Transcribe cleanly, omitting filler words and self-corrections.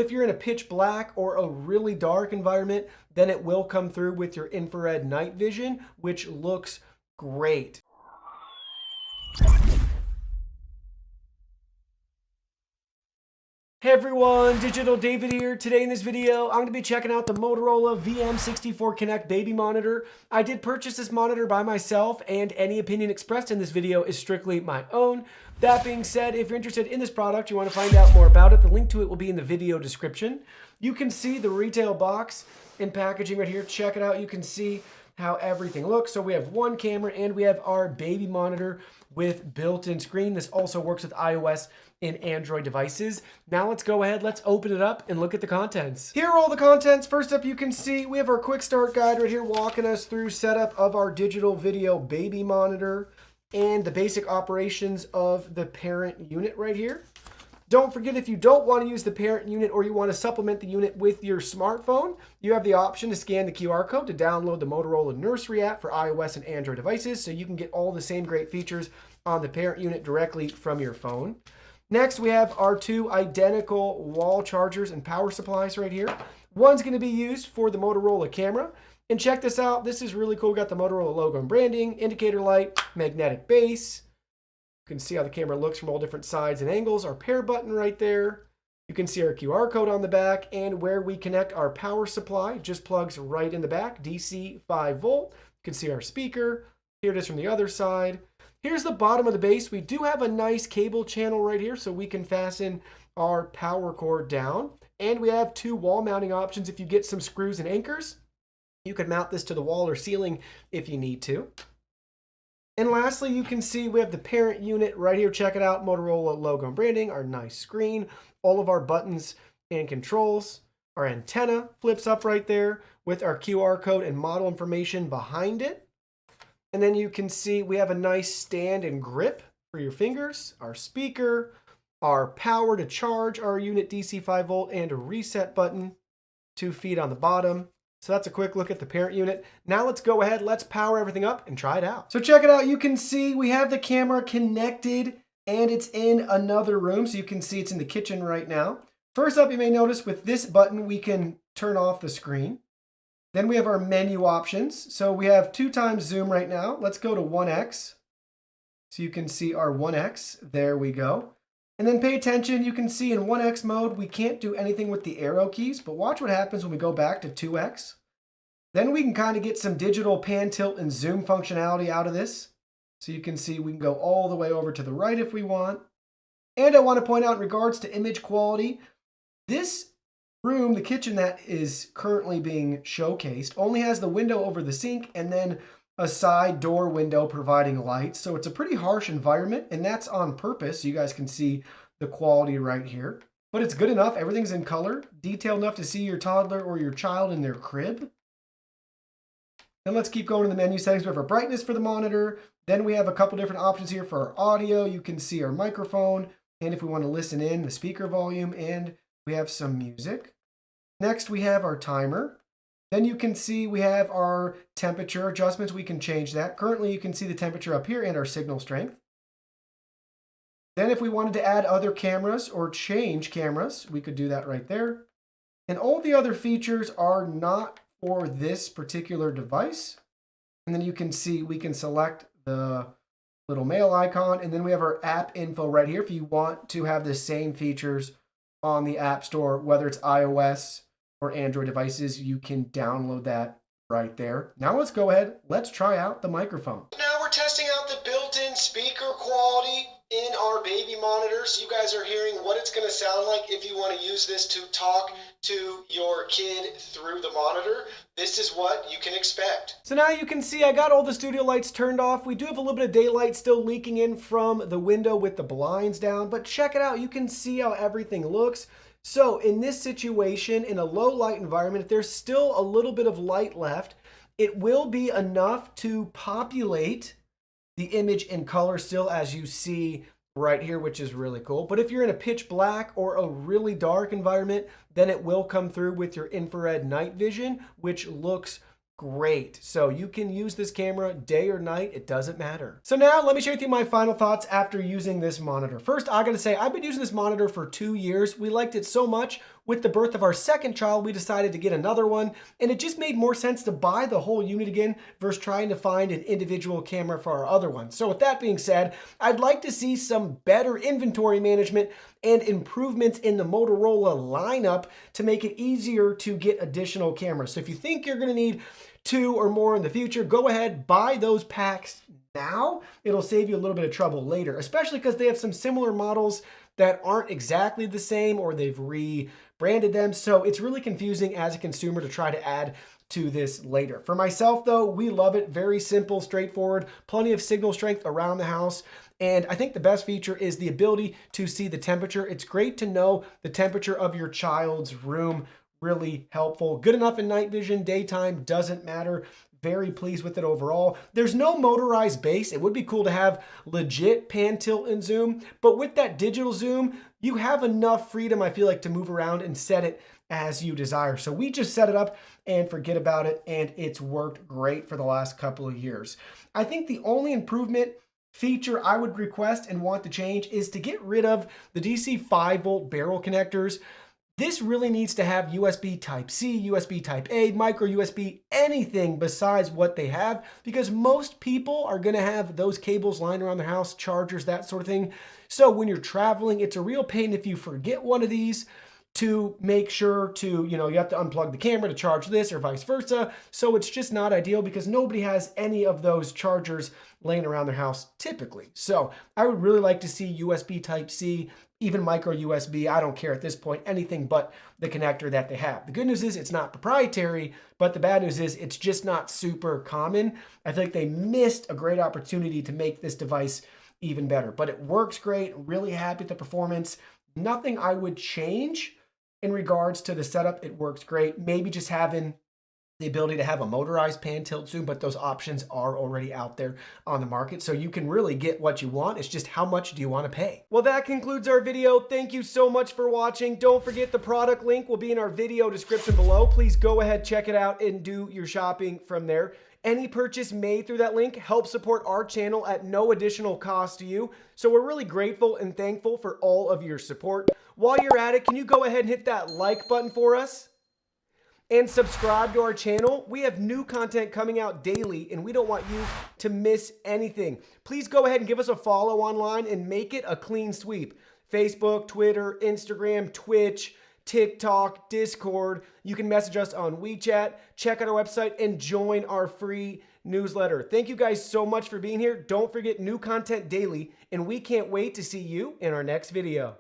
if you're in a pitch black or a really dark environment, then it will come through with your infrared night vision, which looks great. Hey everyone, Digital David here. Today in this video, I'm going to be checking out the Motorola VM64 Connect baby monitor. I did purchase this monitor by myself, and any opinion expressed in this video is strictly my own. That being said, if you're interested in this product, you want to find out more about it, the link to it will be in the video description. You can see the retail box and packaging right here. Check it out. You can see how everything looks. So we have one camera and we have our baby monitor with built-in screen. This also works with iOS and Android devices. Now let's go ahead, let's open it up and look at the contents. Here are all the contents. First up, you can see we have our quick start guide right here walking us through setup of our digital video baby monitor and the basic operations of the parent unit right here. Don't forget, if you don't want to use the parent unit or you want to supplement the unit with your smartphone, you have the option to scan the QR code to download the Motorola Nursery app for iOS and Android devices, so you can get all the same great features on the parent unit directly from your phone. Next, we have our two identical wall chargers and power supplies right here. One's going to be used for the Motorola camera. And check this out. This is really cool. We've got the Motorola logo and branding, indicator light, magnetic base. You can see how the camera looks from all different sides and angles. Our pair button right there. You can see our QR code on the back, and where we connect our power supply just plugs right in the back, DC 5 volt. You can see our speaker. Here it is from the other side. Here's the bottom of the base. We do have a nice cable channel right here, so we can fasten our power cord down. And we have two wall mounting options. If you get some screws and anchors, you can mount this to the wall or ceiling if you need to. And lastly, you can see we have the parent unit right here. Check it out. Motorola logo and branding, our nice screen, all of our buttons and controls. Our antenna flips up right there with our QR code and model information behind it. And then you can see we have a nice stand and grip for your fingers, our speaker, our power to charge our unit DC 5 volt, and a reset button, 2 feet on the bottom. So that's a quick look at the parent unit. Now let's go ahead, let's power everything up and try it out. So check it out. You can see we have the camera connected and it's in another room. So you can see it's in the kitchen right now. First up, you may notice with this button, we can turn off the screen. Then we have our menu options. So we have 2x zoom right now. Let's go to 1x. So you can see our 1x. There we go. And then pay attention. You can see in 1x mode, we can't do anything with the arrow keys, but watch what happens when we go back to 2x. Then we can kind of get some digital pan, tilt, and zoom functionality out of this. So you can see we can go all the way over to the right if we want. And I want to point out in regards to image quality, this room, the kitchen that is currently being showcased, only has the window over the sink and then a side door window providing light. So it's a pretty harsh environment, and that's on purpose. You guys can see the quality right here, but it's good enough. Everything's in color, detailed enough to see your toddler or your child in their crib. Then let's keep going to the menu settings. We have our brightness for the monitor. Then we have a couple different options here for our audio. You can see our microphone, and if we want to listen in, the speaker volume, and we have some music. Next, we have our timer. Then you can see we have our temperature adjustments. We can change that. Currently, you can see the temperature up here and our signal strength. Then if we wanted to add other cameras or change cameras, we could do that right there. And all the other features are not for this particular device. And then you can see we can select the little mail icon, and then we have our app info right here if you want to have the same features on the App Store, whether it's iOS or Android devices. You can download that right there. Now let's go ahead, let's try out the microphone. Now we're testing out the built-in speaker quality in our baby monitor, so you guys are hearing what it's going to sound like if you want to use this to talk to your kid through the monitor. This is what you can expect. So now you can see I got all the studio lights turned off. We do have a little bit of daylight still leaking in from the window with the blinds down, but check it out. You can see how everything looks. So in this situation, in a low light environment, if there's still a little bit of light left, it will be enough to populate the image in color still, as you see right here, which is really cool. But if you're in a pitch black or a really dark environment, then it will come through with your infrared night vision, which looks great. So you can use this camera day or night, it doesn't matter. So now let me share with you my final thoughts after using this monitor. First, I gotta say, I've been using this monitor for 2 years. We liked it so much, With the birth of our second child, we decided to get another one, and it just made more sense to buy the whole unit again versus trying to find an individual camera for our other one. So with that being said, I'd like to see some better inventory management and improvements in the Motorola lineup to make it easier to get additional cameras. So if you think you're going to need 2 or more in the future, go ahead, buy those packs now. It'll save you a little bit of trouble later, especially because they have some similar models that aren't exactly the same, or they've rebranded them. So it's really confusing as a consumer to try to add to this later. For myself though, we love it. Very simple, straightforward, plenty of signal strength around the house. And I think the best feature is the ability to see the temperature. It's great to know the temperature of your child's room. Really helpful. Good enough in night vision, daytime, doesn't matter. Very pleased with it overall. There's no motorized base. It would be cool to have legit pan, tilt, and zoom, but with that digital zoom, you have enough freedom, I feel like, to move around and set it as you desire. So we just set it up and forget about it, and it's worked great for the last couple of years. I think the only improvement feature I would request and want to change is to get rid of the DC 5-volt barrel connectors. This really needs to have USB Type-C, USB Type-A, micro USB, anything besides what they have, because most people are going to have those cables lying around their house, chargers, that sort of thing. So when you're traveling, it's a real pain if you forget one of these to make sure to, you have to unplug the camera to charge this or vice versa. So it's just not ideal because nobody has any of those chargers laying around their house typically. So I would really like to see USB Type-C, even micro USB. I don't care at this point, anything but the connector that they have. The good news is it's not proprietary, but the bad news is it's just not super common. I think they missed a great opportunity to make this device even better, but it works great. Really happy with the performance. Nothing I would change in regards to the setup. It works great. Maybe just having the ability to have a motorized pan tilt zoom, but those options are already out there on the market. So you can really get what you want. It's just how much do you want to pay? Well, that concludes our video. Thank you so much for watching. Don't forget the product link will be in our video description below. Please go ahead, check it out, and do your shopping from there. Any purchase made through that link helps support our channel at no additional cost to you. So we're really grateful and thankful for all of your support. While you're at it, can you go ahead and hit that like button for us? And subscribe to our channel. We have new content coming out daily, and we don't want you to miss anything. Please go ahead and give us a follow online and make it a clean sweep. Facebook, Twitter, Instagram, Twitch, TikTok, Discord. You can message us on WeChat, check out our website, and join our free newsletter. Thank you guys so much for being here. Don't forget, new content daily, and we can't wait to see you in our next video.